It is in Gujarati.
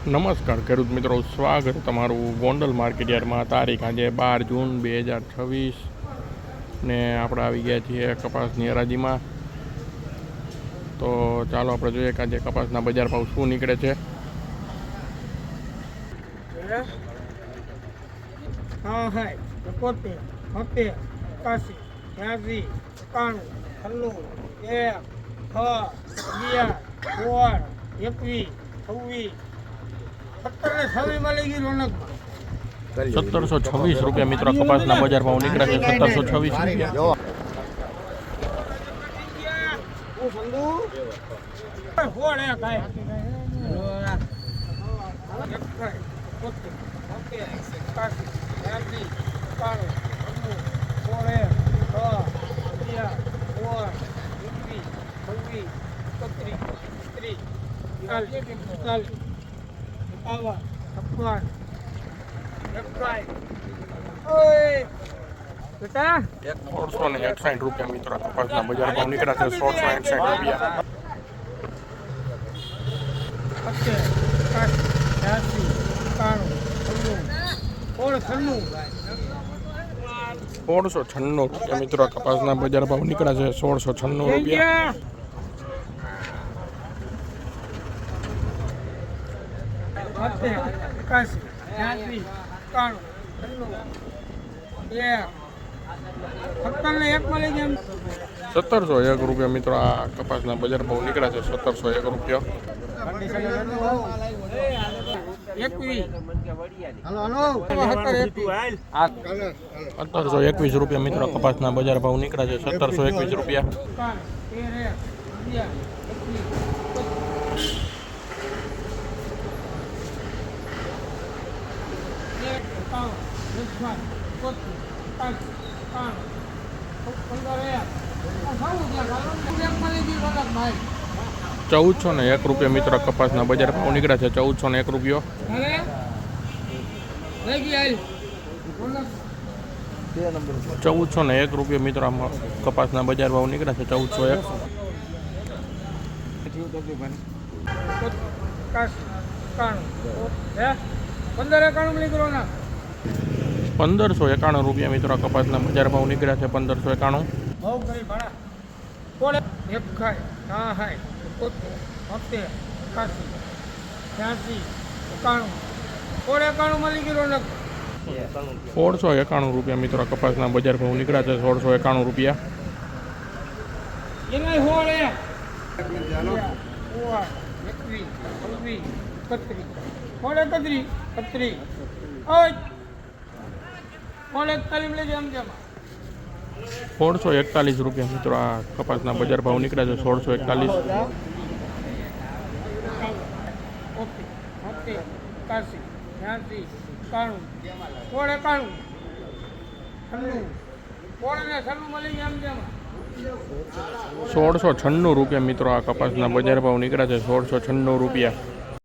નમસ્કાર ખેડૂત મિત્રો, સ્વાગત તમારું ગોંડલ માર્કેટ યાર્ડમાં. તારીખ આજે 12 જૂન 2026 ને આપણે આવી ગયા છીએ કપાસની હરાજીમાં. તો ચાલો આપણે જોઈએ કે આજે કપાસના બજાર ભાવ શું નીકળે છે. હા હાય 71, 70, 81, 81, 91, 1726 રૂપિયા મિત્રો કપાસના બજાર ભાવ નીકળ્યા છે. 1726 રૂપિયા. બેટા 1661 રૂપિયા મિત્રો કપાસના બજાર ભાવ નીકળ્યા છે. 1661 રૂપિયા. 1696 રૂપિયા મિત્રો કપાસના બજાર ભાવ નીકળ્યા છે. 1696 રૂપિયા. ₹1701 રૂપિયા મિત્રો આ કપાસના બજાર ભાવ નીકળ્યા છે. 1701 રૂપિયા. 1721 રૂપિયા મિત્રો કપાસના બજાર ભાવ નીકળ્યા છે. 1721 રૂપિયા. 1401 રૂપિયા મિત્રો કપાસના બજાર ભાવ નીકળ્યા છે. 1401 રૂપિયો. 1401 રૂપિયા મિત્રો કપાસના બજાર ભાવ નીકળ્યા છે. 1591 રૂપિયા મિત્રો કપાસના બજાર ભાવ નીકળ્યા છે. 1591. ₹1691 રૂપિયા મિત્રો કપાસના બજાર ભાવ નીકળ્યા છે. 1691 રૂપિયા. 1641 રૂપિયા મિત્રો આ કપાસના બજાર ભાવ નીકળ્યા છે. 1641. 1696 રૂપિયા મિત્રો આ કપાસના બજાર ભાવ નીકળ્યા છે. 1696 રૂપિયા.